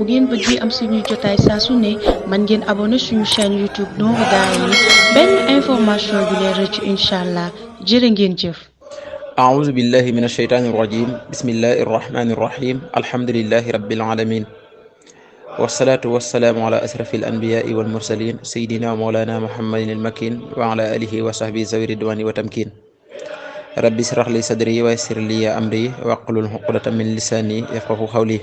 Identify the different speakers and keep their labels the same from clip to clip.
Speaker 1: bu ngeen bëggee am suñuy jotaay saa su ne man ngeen abonné suñu chaîne YouTube Nourou Darayni benn information du leen rëcc incha allah jërë ngeen jëf.
Speaker 2: أعوذ بالله من الشيطان الرجيم بسم الله الرحمن الرحيم الحمد لله رب العالمين والصلاة والسلام على أشرف الأنبياء والمرسلين سيدنا مولانا محمد المكين وعلى آله وصحبه ذوي الرضوان والتمكين ربي اشرح لي صدري ويسر لي أمري واحلل عقدة من لساني يفقهوا قولي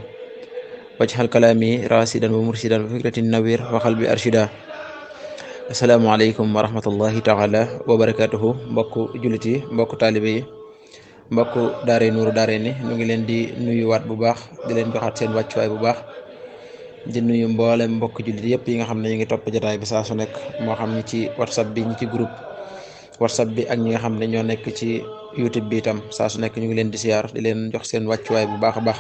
Speaker 2: واجعل كلامي راشدا ومرشدا وفكرة نوير وقلبي أرشدا السلام عليكم ورحمة الله تعالى وبركاته mbokku jullit yi mbokku taalibe yi mbokku daare Nourou Darayni ñu ngi leen di nuyuwaat bu baax di leen joxaat seen wàccuwaay bu baax di nuyu mboolem mbokk jullit yëpp yi nga xam ne ñu ngi topp jotaay bi saa su nekk moo xam ñi ci whatsapp bi ñi ci groupe whatsapp bi ak ñi nga xam ne ñoo nekk ci youtube bi itam saa su nekk ñu ngi leen di siyaar di leen jox seen wàccuwaay bu baax a baax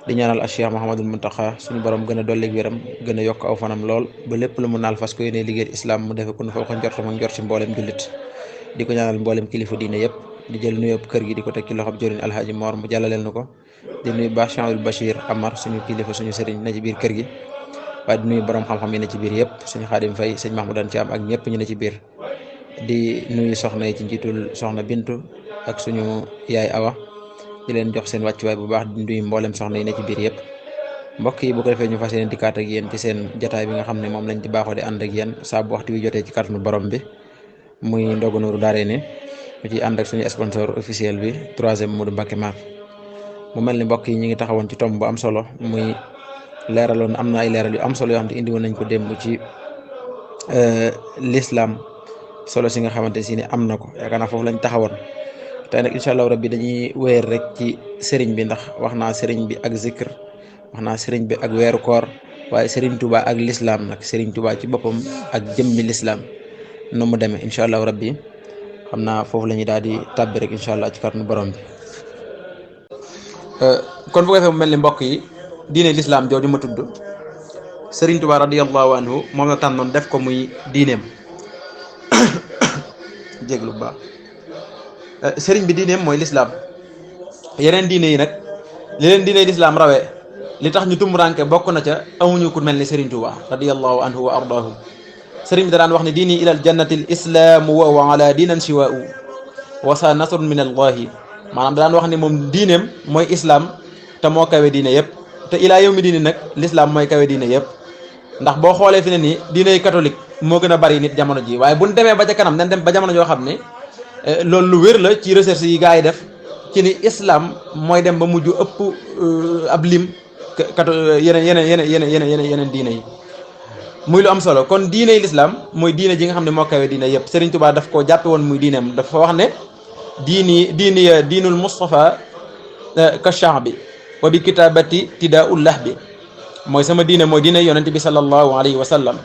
Speaker 2: di ñaanal Cheikh Mouhamadul Mountakha suñu borom gën a dolleeg wéram gën a yokk aw fanam lool ba lépp lu mu naal fas ko yéene liggéeyal islam mu defe ko nu fa ko njortam ak njort ci mboolem jullit di ko ñaanal mboolem kilifa diine yëpp di jël nuyoo kër gi di ko teg ci loxob jëriñ alhaaji Mor mu jàllaleel na ko di nuyu baax Cheikh Bachir Amar suñu kilifa suñu sëriñ na ci biir kër gi waaye di nuyu borom xam-xam yi ne ci biir yëpp suñu Xaadim Fay sëñ Mahmoudan Thiam ak ñëpp ñu ne ci biir di nuyu soxna yi ci njiitul soxna Bintu ak suñu yaay Awa di leen jox seen wàccuwaay bu baax di nuyu mboolem soxna yi ne ci biir yëpp mbokk yi bu ko defee ñu fas yéene dikkaat ak yéen ci seen jataay bi nga xam ne moom lañ di baaxoo di ànd ak yéen saa bu waxtu wi jotee ci kàttanu borom bi muy ndogu Nourou Darayni ñu ciy ànd ak suñu sponsor officiel bi 3e Modou Mbacké Mar mu mel ni mbokk yi ñu ngi taxawoon ci tomb bu am solo muy leeraloon am na ay leeral yu am solo yoo xam te indi woon nañ ko démb ci l'islam solo si nga xamante si ni am na ko yaakaar naa foofu lañ taxawoon tey nag incha allah rabbi dañuy wéer rek ci sëriñ bi ndax wax naa sëriñ bi ak zikr wax naa sëriñ bi ak weeru koor waaye sëriñ Touba ak l'islam nag sëriñ Touba ci boppam ak jëmmi l'islam nu mu demee incha allah rabbi xam naa foofu la ñuy daal di tàbbi rek incha allah ci kàttanu borom bi kon bu ko defee mu mel ni mbokk yi diine l'islam jooju ma tudd sëriñ Touba radiyallahu anhu moom la tànnoon def ko muy diineem jéglu bu baax sëriñ bi diineem mooy l'islam yeneen diine yi nag li leen diine l'islam rawee li tax ñu tumburanke bokk na ca amuñu ku mel ni sëriñ Touba radiyallahu anhu wa ardaahu sëriñ bi da daan wax ne diini ilal jannati l islaamu wa ala diinan siwaau wa sa nasrun min allahi maanaam da daan wax ne moom diineem mooy islam te moo kawe diine yëpp te ilaa yow mi diine nag l'islam mooy kawe diine yëpp ndax boo xoolee fi ne nii diiney catholique moo gën a bari nit jamono ji waaye buñ demee ba ca kanam dañ dem ba jamono joo xam ne loolu lu wér la ci recherche yi gars yi def ci ni islam mooy dem ba mujj ëpp ab lim yeneen diine yi muy lu am solo kon diiney l'islam mooy diine ji nga xam ne moo kawe diine yëpp Serigne Touba daf ko jàppe woon muy diineem dafa wax ne diinul Mustafa ka sha'bi wa bi kitabati tidaa'ul lahbi mooy sama diine mooy diine yonent bi sallallahu alayhi wa sallam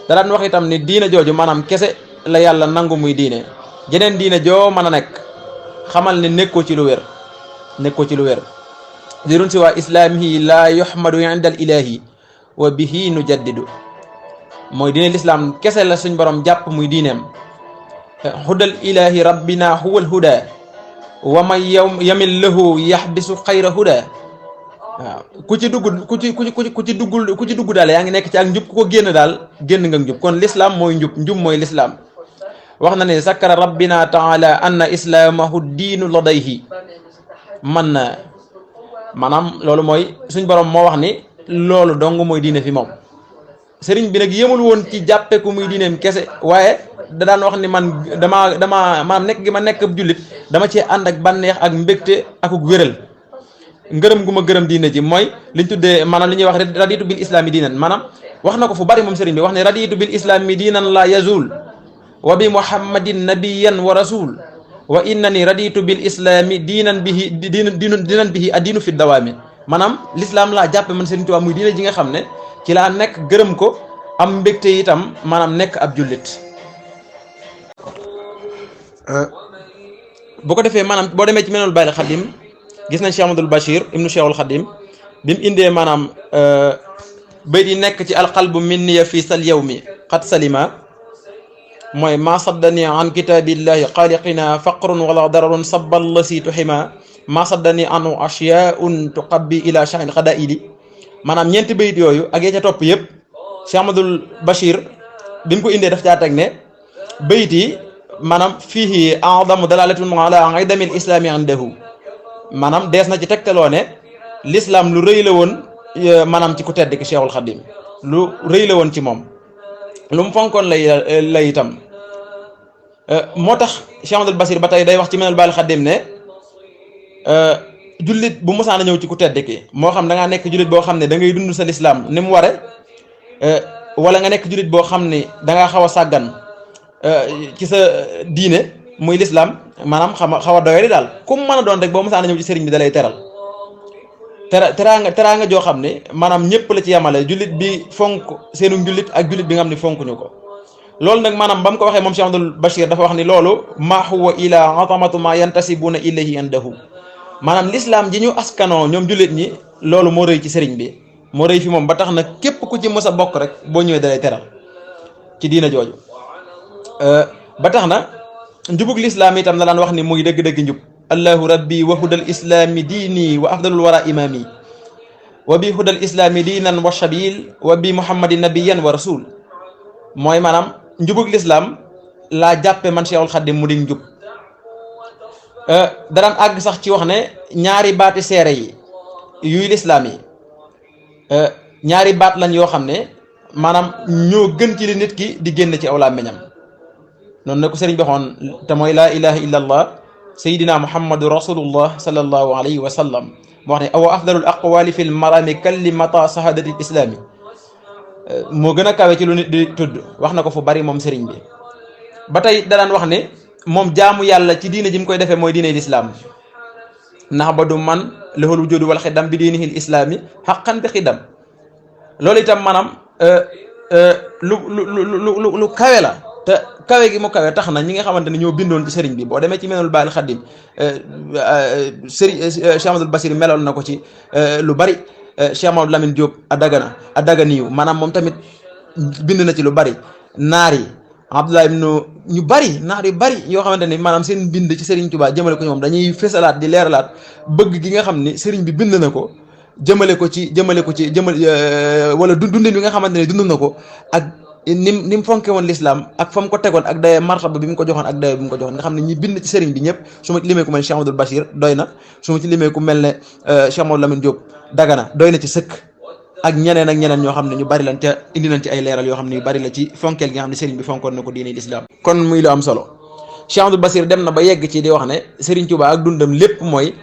Speaker 2: da daan wax itam ne diine jooju maanaam kese la yàlla nangu muy diine jeneen diine joo mën a nekk xamal ne nekkoo ci lu wér dirun si waa islaamihi la yuhmadu inda al ilahi wa bihi nujaddidu mooy diine l'islam kese la suñ borom jàpp muy diineem hudal ilahi rabbina huwal huda wa man yamil lahu yaxbisu xayra huda waaw ku ci dugg daal yaa ngi nekk ci ak njub ku ko génn daal génn nga njub kon l'islam mooy njub mooy l'islam wax na ne sakkara rabbina taala anna islamahu diinu ladayhi man na maanaam loolu mooy suñ borom moo wax ni loolu dong mooy diine fi moom sëriñ bi nag yemul woon ci jàppe ku muy diineem kese waaye da daan wax ni man dama maanaam nekk gi ma nekk ab jullit dama cee ànd ak bànneex ak mbégte akuk wéral ngërëm gu ma gërëm diine ji mooy liñ tuddee maanaam li ñuy wax raditu bil islami diinan maanaam wax na ko fu bari moom sëriñ bi wax ne raditu bil islami diinan la yazul wa bi muhammadin nabiyan wa rasul wa innani raditu bil islami diinan bihi addiinu fi dawaami maanaam l'islam laa jàppe man sëriñ Tuubaa muy diine ji nga xam ne ci laa nekk gërëm ko am mbégte itam maanaam nekk ab jullit bu ko defee maanaam boo demee ci menul Baay Xadim gis nañ Cheikh Amadou Bachir ibnu Cheikhul Xadim bi mu indee maanaam bayt yi nekk ci alqalbu minniya fi sal yawmi qad salima mooy ma saddani an kitabillahi xaaliqina faqrun wala dararun sabbal lasi tuhima ma saddani anu ashyaun tuqabbi ila shahin xadaili maanaam ñeenti bayit yooyu ak ya ca topp yëpp Cheikh Ahmadul Bachir bi mu ko indee daf caa teg ne bayit yi maanaam fiihi a'zamu dalalatun ala idamil islami indahu maanaam dees na ci tegtaloo ne l'islam lu rëy la woon maanaam ci ku tedd ki Cheikhul Khadim lu rëy la woon ci moom lu mu fonkoon lay itam moo tax Cheikh Ahmadul Bachir ba tey day wax ci Minanul Baaqil Xadim ne jullit bu mosaan a ñëw ci ku tedd ki moo xam da ngaa nekk jullit boo xam ne da ngay dund sa lislaam ni mu ware wala nga nekk jullit boo xam ne da ngaa xaw a sàggan ci sa diine muy lislaam maanaam xaw a doyari daal ku mu mën a doon rek boo mosaan a ñëw ci sëriñ bi da lay teral teraanga joo xam ne maanaam ñëpp la ci yemale jullit bi fonk seenu jullit ak jullit bi nga xam ne fonkuñu ko loolu nag maanaam ba mu ko waxee moom Cheikh Ahmadul Bachir dafa wax ni loolu maa huwa ila atamatu ma yantasibuna ilayhi indahu maanaam l'islam ji ñu askanoo ñoom jullit ñi loolu moo rëy ci sëriñ bi moo rëy fi moom ba tax na képp ku ci mës a bokk rek boo ñëwee dalay teral ci diina jooju ba tax na njubug l'islam itam na daan wax ni muy dëgg-dëgg njub allahu rabbi wa hudal islami diini wa afdalul wara imami wa bi hudal islami diinan wa shabil wa bi muhammadin nabiyan wa rasul mooy maanaam njubug l'islam laa jàppe man Cheikhul Khadim mu di njub daraan àgg sax ci wax ne ñaari baati seere yi yuy lislaam yi ñaari baat lañ yoo xam ne maanaam ñoo gën ci li nit ki di génn ci aw làmmiñam noonu na ko sëriñ bi waxoon te mooy laa ilaha illa allah sayidina muhammadu rasulullah sallallahu alayhi wa sallam moo wax ne aw afdalul aqwali fi l marami kalimata sahadati l islami moo gën a kawe ci lu nit di tudd wax na ko fu bari moom sëriñ bi ba tey daraan wax ne moom jaamu yàlla ci diine ji mu koy defee mooy diine lislaam nax ba du man lahul wujudu wal xidam bi diinihil islaami xaqan bi xidam loolu itam maanaam lu kawe la te kawe gi mu kawe tax na ñi nga xamante ne ñoo bindoon ci sëriñ bi boo demee ci Minanul Baaqil Xadim sëriñ Cheikh Ahmadul Bachir meloon na ko ci lu bari Cheikh Mamadou Lamine Diop Adaganiyu maanaam moom tamit bind na ci lu bari naar yi Abdoulaye ibnu ñu bari naar yu bari yoo xamante ni maanaam seen bind ci Serigne Touba jëmale ko ñoom dañuy fesalaat di leeralaat bëgg gi nga xam ni Serigne bi bind na ko jëmale ko ci wala dundin bi nga xamante ne dund na ko ak ni mu fonke woon l'islam ak fa mu ko tegoon ak daye martaba bi mu ko joxoon ak daye bi mu ko joxoon nga xam ne ñi bind ci Serigne bi ñëpp su ma ci limee ku mel ne Cheikh Ahmadul Bachir doy na su ma ci limee ku mel ne Cheikh Mamadou Lamine Diop Dagana doy na ci sëkk ak ñeneen ñoo xam ne ñu bari lañ ca indi nañ ci ay leeral yoo xam ne yu bari la ci fonkeel gi nga xam ne sëriñ bi fonkoon na ko diine l'islam kon muy lu am solo Cheikh Ahmadul Bachir dem na ba yegg ci di wax ne Serigne Touba ak dundam lépp mooy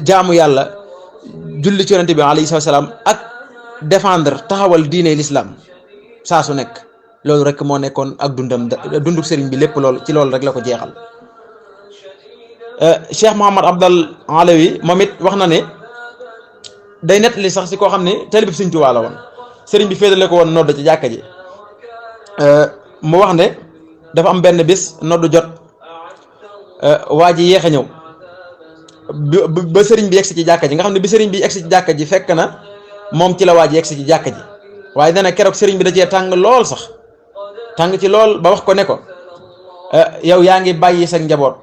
Speaker 2: jaamu yàlla julli ci yonente bi alayhi salaam ak défendre taxawal diine l'islam saa su nekk loolu rek moo nekkoon ak dunduk sëriñ bi lépp loolu ci loolu rek la ko jeexal Cheikh Mouhamad Abdal Alawi moom it wax na ne day nettali sax si koo xam ne talib Sëriñ Tuubaa la woon sëriñ bi féetale ko woon nodd ci jàkka ji mu wax ne dafa am benn bis nodd jot waa ji yéex a ñëw ba sëriñ bi yegsi ci jàkka ji nga xam ne bi sëriñ bi yegsi ci jàkka ji fekk na moom ci la waa ji yegsi ci jàkka ji waaye dana keroog sëriñ bi da cee tàng lool sax tàng ci lool ba wax ko ne ko yow yaa ngi bàyyi sa njaboot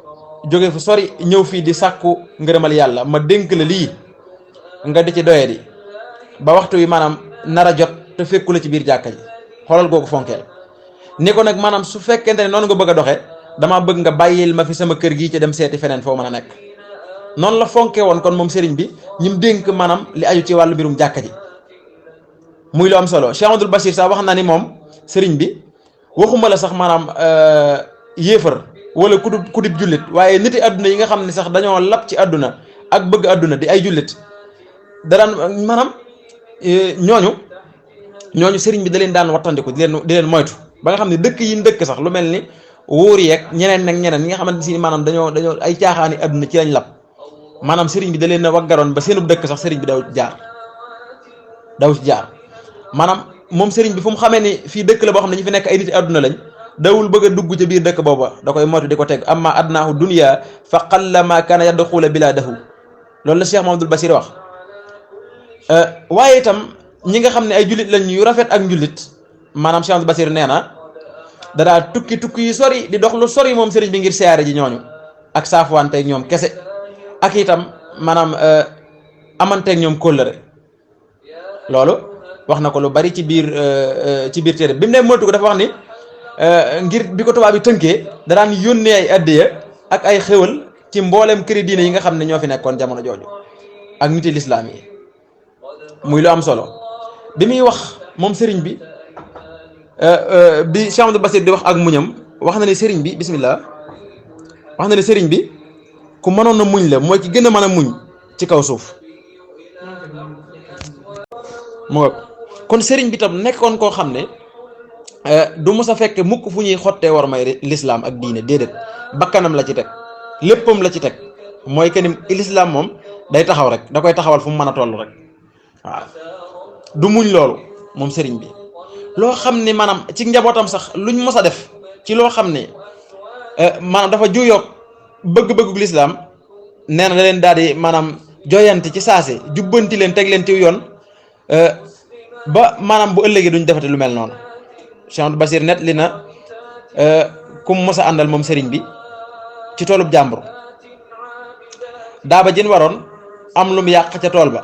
Speaker 2: jóge fu sori ñëw fii di sàkku ngërëmal yàlla ma dénk la lii nga di ci doye di ba waxtu wi maanaam nar a jot te fekku la ci biir jàkka ji xoolal googu fonkeel ni ko nag maanaam su fekkente ne noonu nga bëgg a doxe damaa bëgg nga bàyyil ma fi sama kër gii ci dem seeti feneen foo mën a nekk noonu la fonke woon kon moom sëriñ bi ñim dénk maanaam li aju ci wàllu mbirum jàkka ji muy lu am solo Cheikh Ahmadul Bachir sax wax na ni moom sëriñ bi waxuma la sax maanaam yéefar wala kudib jullit waaye niti àdduna yi nga xam ne sax dañoo lap ci àdduna ak bëgg àdduna di ay jullit daraan maanaam ñooñu sëriñ bi da leen daan wattandiku di leen moytu ba nga xam ne dëkk yi dëkk sax lu mel ni wóor yeeg ñeneen nag ñeneen ñi nga xamante si maanaam dañoo ay caaxaani àdduna ci lañ lap maanaam sëriñ bi da leen a waggaroon ba seenub dëkk sax sëriñ bi daw ci jaar maanaam moom sëriñ bi fu mu xamee ni fii dëkk la boo xam ne ñu fi nekk ay niti àdduna lañ dawul bëgg a dugg ca biir dëkk booba da koy moytu di ko teg amma adnaahu dunya fa qalla ma kaana yadxula bilaadahu loolu la Cheikh Mamadul Bachir wax waaye itam ñi nga xam ne ay jullit lañ yu rafet ak njullit maanaam Cheikh Mamadul Bachir nee na dadaa tukki yu sori di dox lu sori moom sëriñ bi ngir siyaare ji ñooñu ak saafuwante ak ñoom kese ak itam maanaam amanteeg ñoom kóllëre loolu wax na ko lu bari ci biir téere bi mu ne moytu ko dafa wax ni ngir bi ko tubaab bi tënkee da daan yónnee ay addiya ak ay xéwal ci mboolem këri diine yi nga xam ne ñoo fi nekkoon jamono jooju ak niti lislaam yi muy lu am solo bi muy wax moom sëriñ bi bi Cheikh Amadou Bassir di wax ak muñam wax na ne sëriñ bi bismillah wax na ne sëriñ bi ku mënoon na muñ la mooy ki gën a mën a muñ ci kaw suuf moo kon sëriñ bi tam nekkoon koo xam ne du mos a fekk mukk fu ñuy xottee war may lislaam ak diine déedéet bakkanam la ci teg léppam la ci teg mooy que ni lislaam moom day taxaw rek da koy taxawal fu mu mën a toll rek waaw du muñ loolu moom sëriñ bi loo xam ne maanaam ci njabootam sax luñ mos a def ci loo xam ne maanaam dafa juyoog bëgg-bëggug lislaam nee na da leen daal di maanaam joyanti ci saase jubbanti leen teg leen ci yoon ba maanaam bu ëllëgee duñ defati lu mel noonu Cheikh Amadou Bassir net li na kum mos a àndal moom sëriñ bi ci toolub jàmbur daaba jën waroon am lu mu yàq ca tool ba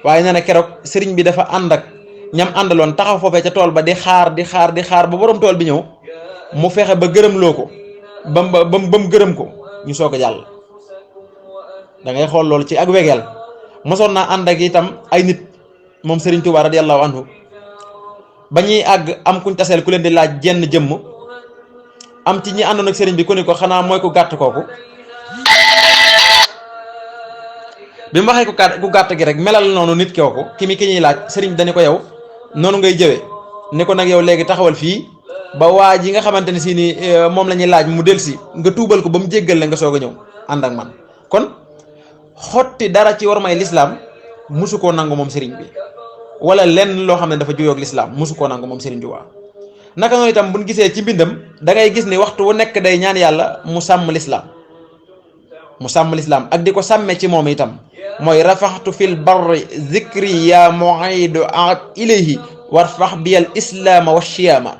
Speaker 2: waaye nee na keroog sëriñ bi dafa ànd ak ñam àndaloon taxaw foofee ca tool ba di xaar ba borom tool bi ñëw mu fexe ba gërëm loo ko ba mu gërëm ko ñu soog a jàll da ngay xool loolu ci ak wegeel mosoon naa ànd ak itam ay nit moom sëriñ Tuubaa radiyallahu anhu ba ñuy àgg am kuñ taseel ku leen di laaj jenn jëmm am ci ñi àndoon ak sëriñ bi ku ni ko xanaa mooy ku gàtt kooku bi mu waxee ku gàtt gi rek melal noonu nit kooku ki ñuy laaj sëriñ dañu ko yow noonu ngay jëwee ni ko nag yow léegi taxawal fii ba waa ji nga xamante ne si ni moom la ñuy laaj mu delsi nga tuubal ko ba mu jéggal la nga soog a ñëw ànd ak man kon xotti dara ci war may lislaam musu koo nangu moom sëriñ bi wala lenn loo xam ne dafa juyoog lislaam musu koo nangu moom sëriñ Tuubaa naka noonu itam buñ gisee ci mbindam da ngay gis ni waxtu wu nekk day ñaan yàlla mu sàmm lislaam ak di ko sàmme ci moom itam mooy rafaxtu fil barri zikri ya muidu aad ilayhi warfax biyal islaama wa shiyaama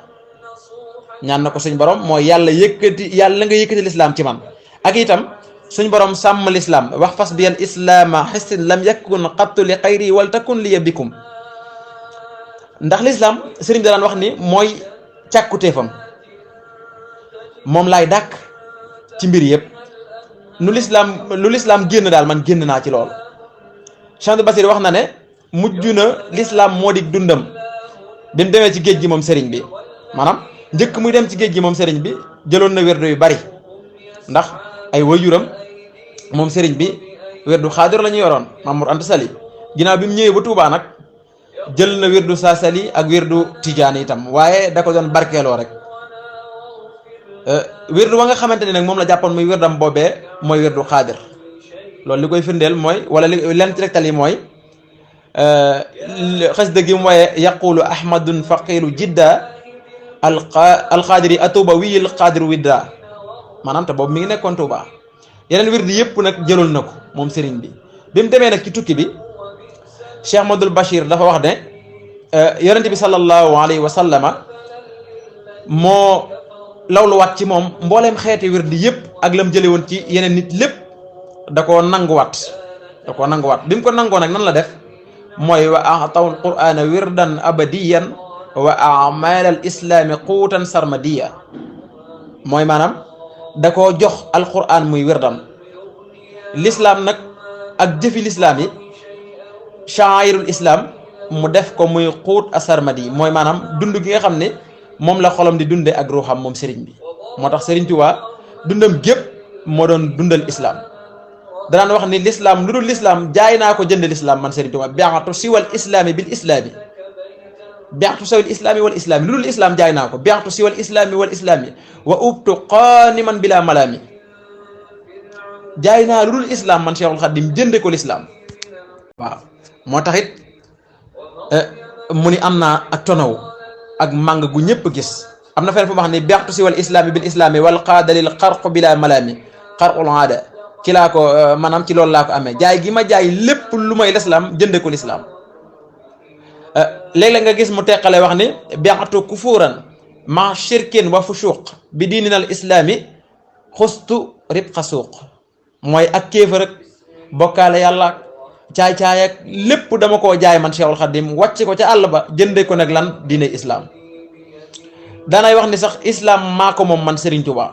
Speaker 2: ñaan na ko suñ borom mooy yàlla nga yëkkati lislaam ci man ak itam suñ borom sàmm lislaam wax fas biyal islaama xistin lam yakun qattu li xayri wal takun liya bikum ndax lislaam sëriñ bi daan wax ni mooy càkkutéefam moom laay dàkk ci mbir yëpp lu lislaam génn daal man génn naa ci lool Cheikh Amadou Bassir wax na ne mujj na lislaam moo di dundam bi mu demee ci géej gi moom sëriñ bi maanaam njëkk muy dem ci géej gi moom sëriñ bi jëloon na wérdu yu bari ndax ay wajuram moom sëriñ bi wérdu xaadir la ñu yoroon Mamour Anta Sali ginnaaw bi mu ñëwee ba Tuubaa nag jël na wérdu Saasali ak wérdu Tijaan itam waaye da ko doon barkeeloo rek wérdu wa nga xamante ne nag moom la jàppoon muy wérdam boobee mooy wérdu xaadir loolu li koy firndeel mooy wala li leen ci rektal yi mooy xasida gi mu waaye yaqulu ahmadun faqiru jidda alxaadiri atuba wiyil xaadiru widda maanaam te boobu mi ngi nekkoon Tuuba yeneen wérdu yëpp nag jëlul na ko moom sëriñ bi bi mu demee nag ci tukki bi Cheikh Amadou Bachir dafa wax ne yonente bi sallallahu alayhi wa sallama moo lawluwaat ci moom mbooleem xeeti wérdi yëpp ak lam jële woon ci yeneen nit lépp da koo nanguwaat bi mu ko nangoo nag nan la def mooy wa atawul qur'ana wirdan abadiyan wa amal al islami quutan sarmadiya mooy maanaam da koo jox alquran muy wirdam lislaam nag ak jëfi lislaam yi sha'airul islam mu def ko muy quut a sarmadi mooy maanaam dund gi nga xam ne moom la xolam di dunde ak ruuxam moom sëriñ bi moo tax sëriñ Tuubaa dundam gépp moo doon dundal islam danaan wax ni lislaam lu dul lislaam jaay naa ko jënd lislaam man sëriñ Tuubaa bi'tu siwal islaami bil islaami bi'tu siwal islaami wal islaami lu dul islaam jaay naa ko bi'tu siwal islaami wal islaami wa ubtu qaaniman bila malaami jaay naa lu dul islaam man Cheikhul Khadim jënde ko lislaam waaw moo tax it mu ni am naa ak tonaw ak màng gu ñëpp gis am na fenn fu ma xam ne bi'tu siwal islaami bil islaami wal qaadalil xarq bila malaami xarqul aada ci laa ko maanaam ci loolu laa ko amee jaay gi ma jaay lépp lu may lislaam jënde ko lislaam léeg-léeg nga gis mu teqale wax ni bi'tu kufuran ma shirkin wa fushuq bi diininal islaami xustu ribqa suuq mooy ak kéefar ak bokkaale yàlla caay-caay ak lépp dama koo jaay man Cheikhul Khadim wàcc ko ca àll ba jënde ko nag lan diine islam. danay wax ni sax islam maa ko moom man Serigne Touba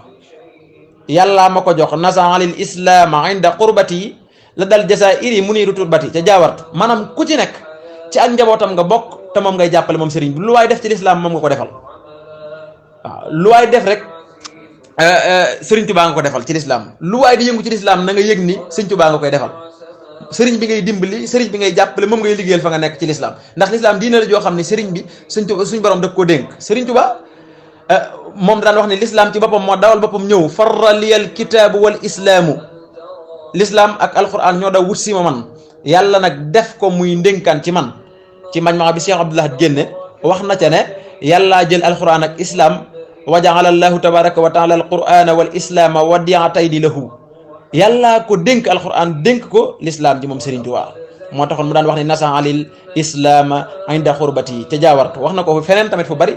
Speaker 2: yàllaa ma ko jox nasa alil islaama inda qurbati la dal jazairi muniru turbati ca jaawartu maanaam ku ci nekk ci ak njabootam nga bokk te moom ngay jàppale moom Serigne bi lu waay def ci lislaam moom nga ko defal waaw lu waay def rek Serigne Touba nga ko defal ci lislaam lu waay di yëngu ci lislaam na nga yëg ni Serigne Touba nga koy defal Serigne bi ngay dimbali Serigne bi ngay jàppale moom ngay liggéeyal fa nga nekk ci lislaam ndax lislaam diina la joo xam ne Serigne bi suñ borom daf koo dénk Serigne Touba moom daan wax ne lislaam ci boppam moo dawal boppam ñëw farra liyal kitaabu wal islaamu lislaam ak alquran ñoo daw wut si ma man yàlla nag def ko muy ndénkaan ci man ci majmaa bi Cheikh Abdoulaye génne wax na ca ne yàllaa jël alquran ak islam wa jaala allahu tabaraka wa taala alqurana wal islaama wadiatayni lahu yàllaa ko dénk alquran dénk ko lislaam ji moom Serigne Touba moo taxoon mu daan wax ne nasa alil islaama inda xurbati ca jaawartu wax na ko feneen tamit fu bari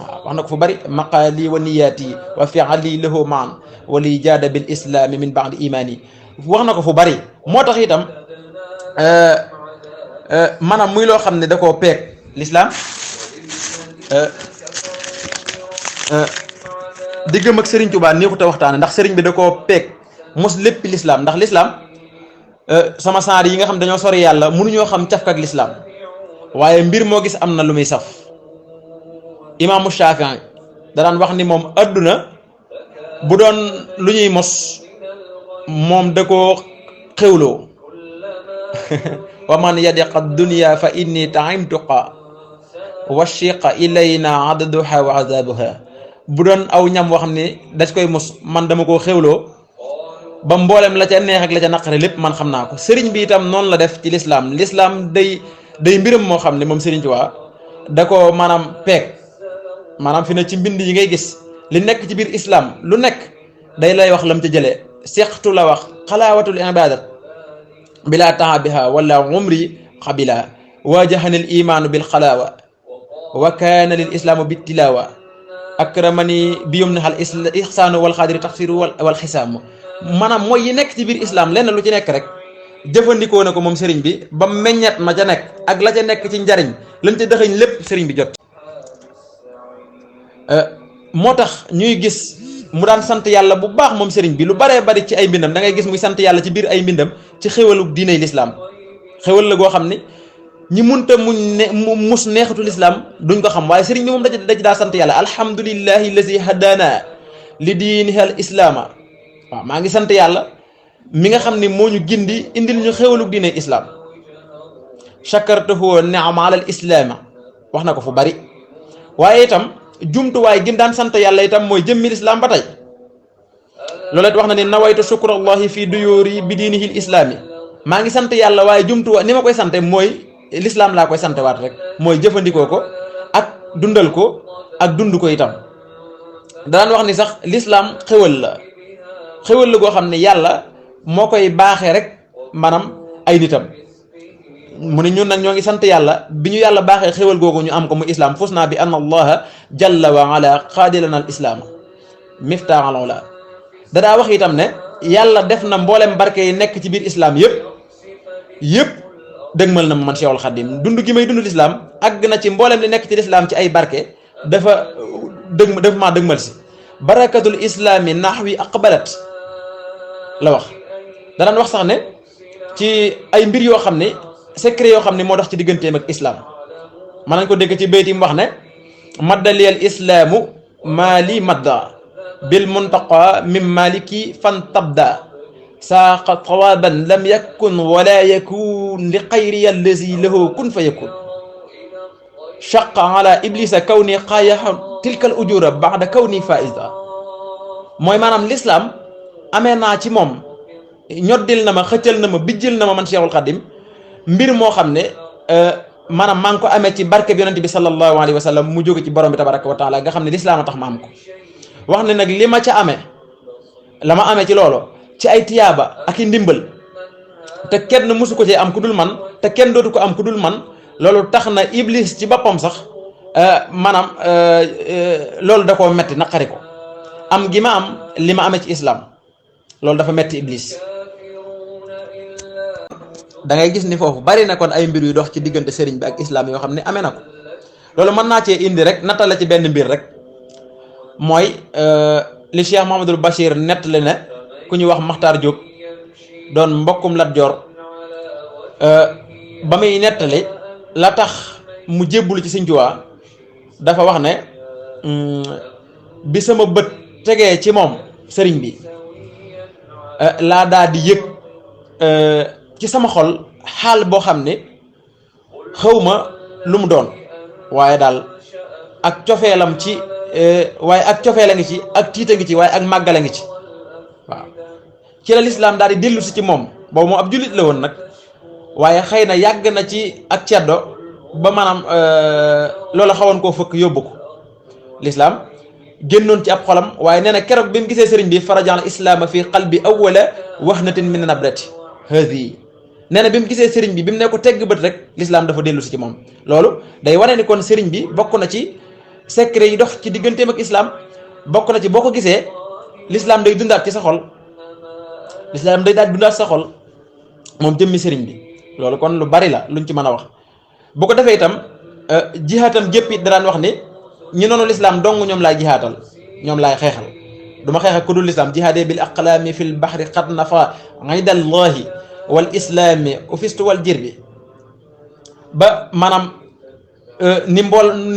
Speaker 2: waaw wax na ko fu bari maqaali wa niyaati wa fiali lahu maan wali jaada bil islaami min baadi imaani wax na ko fu bari moo tax itam maanaam muy loo xam ne da koo peeg lislaam diggam ak Serigne Touba neexut a waxtaane ndax Serigne bi da koo peeg mos lépp lislaam ndax lislaam sama saar yi nga xam dañoo sori yàlla mënuñoo xam cafka ak lislaam waaye mbir moo gis am na lu muy saf imaamu Shaafi'i da daan wax ni moom adduna bu doon lu ñuy mos moom da koo xewloo wa man yadiqa dunya fa inni taimtuqa wa shiqa ilayna adaduha wa azabuha bu doon aw ñam woo xam ne dañ koy mos man dama koo xewloo ba mboolem la ca neex ak la ca naqare lépp man xam naa ko sëriñ bi itam noonu la def ci lislaam day mbiram moo xam ne moom Serigne Touba da ko maanaam peeg maanaam fi ne ci mbind yi ngay gis li nekk ci biir islam lu nekk day lay wax lam ca jëlee seqtu la wax xalaawatul ibadat bila taabiha wala umri xabila waajahani l imaanu bil xalaawa wa kaana lil islaamu bit tilaawa akramani bi yumni xal ihsaanu wal xaadiri taxfiru wal xisaamu maanaam mooy yi nekk ci biir islam lenn lu ci nekk rek jëfandikoo na ko moom Serigne bi ba meññet ma ca nekk ak la ca nekk ci njariñ lañ ca dëxëñ lépp Serigne bi jot moo tax ñuy gis mu daan sant yàlla bu baax moom Serigne bi lu baree bari ci ay mbindam da ngay gis muy sant yàlla ci biir ay mbindam ci xéwalu diiney lislaam xéwal la goo xam ne ñi munta mus neexatu lislaam duñ ko xam waaye Serigne bi moom da ci daa sant yàlla alhamdulillahi allazi hadana li diinihi al islaama waaw maa ngi sant yàlla mi nga xam ne moo ñu gindi indil ñu xéwalu diiney islaam chakartuhu ni'ama ala al islaama wax na ko fu bari waaye itam jumtuwaay gim daan sant yàlla itam mooy jëmmi lislaam ba tey loolu it wax na ne nawaytu shukrallahi fi duyuri bi diinihil islaami maa ngi sant yàlla waaye jumtuwaay ni ma koy sante mooy lislaam laa koy sante waat rek mooy jëfandikoo ko ak dundal ko ak dund ko itam daan wax ni sax lislaam xéwal la goo xam ne yàlla moo koy baaxee rek maanaam ay nitam mu ne ñun nag ñoo ngi sant yàlla bi ñu yàlla baaxee xéwal googu ñu am ko mu islam fus naa bi anna allaha jalla wa ala qaadilana al islaama miftaaxal la dadaa wax itam ne yàlla def na mboolem barke yi nekk ci biir islam yëpp dëgmal na man Cheikhul Khadim dund gi may dund lislaam àgg na ci mboolem li nekk ci lislaam ci ay barke dafa maa dëgmal si barakatul islaami naxwi aqbalat la wax danaan wax sax ne ci ay mbir yoo xam ne secret yoo xam ne moo dox ci digganteem ak islam mën nañ ko dégg ci bayt yi mu wax ne maddaliyal islaamu maali madda bil muntaqa min maliki fan tabda saaqa tawaban lam yakun wala yakun li xayri allazi lahu kun fa yakun shaqa ala iblisa kaw ni xaayaxa tilkal ujura baxda kaw ni faisa mooy maanaam l'islam amee naa ci moom ñoddil na ma xëccal na ma bijjil na ma man Cheikhul Khadim mbir moo xam ne maanaam maa ngi ko amee ci barke bi yonente bi sallallahu alayhi wa sallam mu jóge ci borom bi tabaraka wa taala nga xam ne lislaam a tax ma am ko wax ne nag li ma ca amee la ma amee ci loolu ci ay tiyaaba ak i ndimbal te kenn mësu ko cee am ku dul man te kenn dootu ko am ku dul man loolu tax na iblis ci boppam sax maanaam loolu da koo metti naqari ko am gi ma am li ma amee ci islam loolu dafa metti iblis da ngay gis ni foofu bari na kon ay mbir yu dox ci diggante sëriñ bi ak islam yoo xam ne amee na ko loolu mën naa cee indi rek nattale ci benn mbir rek mooy li Cheikh Mahamadul Bachir nettali ne ku ñuy wax Maxtaar Diop doon mbokkum Lat Joor ba muy nettali la tax mu jébbulu ci Sëriñ Tuubaa dafa wax ne bi sama bët tegee ci moom sëriñ bi laa daa di yëg ci sama xol xaal boo xam ne xawma lu mu doon waaye daal ak cofeelam ci waaye ak cofeel a ngi ci ak tiita ngi ci waaye ak màggal a ngi ci waaw ci la lislaam daal di dellu si ci moom boobu moom ab jullit la woon nag waaye xëy na yàgg na ci ak ceddo ba maanaam loola xawoon koo fëkk yóbbu ko lislaam génnoon ci ab xolam waaye nee na keroog bi mu gisee sëriñ bi farajaal islaama fi qalbi awwala wahnatin min nabrati hadi nee na bi mu gisee sëriñ bi mu ne ko tegg bët rek lislaam dafa dellu si ci moom loolu day wane ni kon sëriñ bi bokk na ci secret yi dox ci digganteem ak islam bokk na ci boo ko gisee lislaam day dundaat ci sa xol lislaam day daal dundaat sa xol moom jëmmi sëriñ bi loolu kon lu bari la luñ ci mën a wax bu ko defee itam jihaatam jëpp it daan wax ni ñi noonu lislaam dong ñoom laay jihaatal ñoom laay xeexal du ma xeex ak ku dul lislaam jihaadee bil aqlaami fil bahri qad nafa aydallahi wal islaami ufistu wal jirbi ba maanaam ni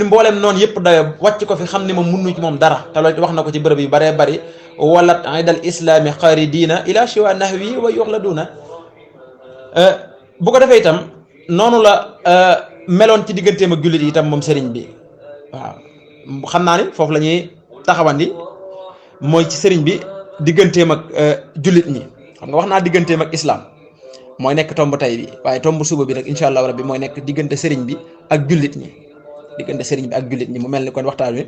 Speaker 2: mboolem noonu yëpp dayo wàcc ko fi xam ni moom munnu ci moom dara te loolu wax na ko ci bërëb yu baree bari walat aydal islaami xaaridina ila shiwa nahwi wa yuxladuna bu ko defee itam noonu la meloon ci digganteem ak jullit yi itam moom sëriñ bi waaw xam naa ni foofu la ñuy taxawandi mooy ci sëriñ bi digganteem ak jullit ñi xam nga wax naa digganteem ak islam mooy nekk tomb tay bi waaye tomb suba bi nag incha allah rabbi mooy nekk diggante sëriñ bi ak jullit ñi diggante sëriñ bi ak jullit ñi mu mel ni kon waxtaan wi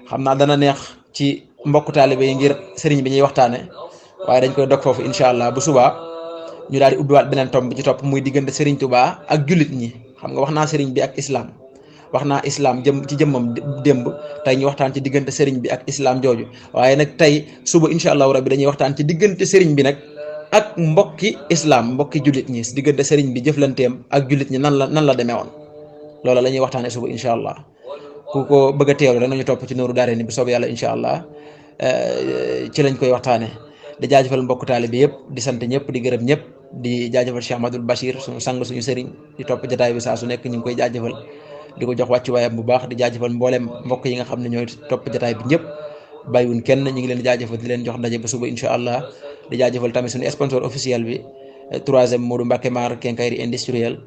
Speaker 2: xam naa dana neex ci mbokku taalibe yi ngir sëriñ bi ñuy waxtaane waaye dañ koy dog foofu incha allah bu subaa ñu daal di ubbiwaat beneen tomb bi ci topp muy diggante sëriñ Tuubaa ak jullit ñi xam nga wax naa sëriñ bi ak islam wax naa islam jëm ci jëmmam démb tey ñu waxtaan ci diggante sëriñ bi ak islam jooju waaye nag tey suba incha allahu rabbi dañuy waxtaan ci diggante sëriñ bi nag ak mbokki islam mbokki jullit ñi diggante sëriñ bi jëflanteem ak jullit ñi nan la demee woon loola la ñuy waxtaanee suba incha allah ku ko bëgg a teewlu rek nañu topp ci Nuuru Daarayni bi soob yàlla incha allah ci lañ koy waxtaanee di jaajëfal mbokk taalibe bi yëpp di sant ñëpp di gërëm ñëpp di jaajëfal Cheikh Ahmadul Bachir suñu sang suñu sëriñ di topp jotaay bi saa su nekk ñu ngi koy jaajëfal di ko jox wàccu waayam bu baax di jaajëfal mboolem mbokk yi nga xam ne ñooy topp jotaay bi ñëpp bàyyiwuñ kenn ñu ngi leen di jaajëfal di leen jox ndaje ba suba incha allah di jaajëfal tamit suñu sponsor officiel bi 3e Modou Mbacké Mar Quincaillerie Industrielle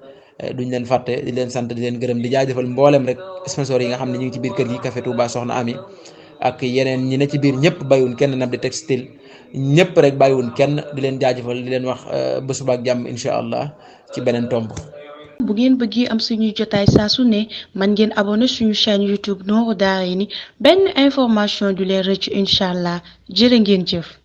Speaker 2: duñ leen fàtte di leen sant di leen gërëm di jaajëfal mboolem rek sponsor yi nga xam ne ñu ngi ci biir kër gi Café Touba Soxna Ami ak yeneen ñi ne ci biir ñëpp bàyyiwuñ kenn Nabdi Textile ñëpp rek bàyyiwuñ kenn di leen jaajëfal di leen wax ba suba ak jàmm incha allah ci beneen tomb.
Speaker 1: bu ngeen bëggee am suñuy jotaay saa su ne man ngeen abonné suñu chaîne YouTube Nourou Darayni benn information du leen rëcc incha allah jërë ngeen jëf.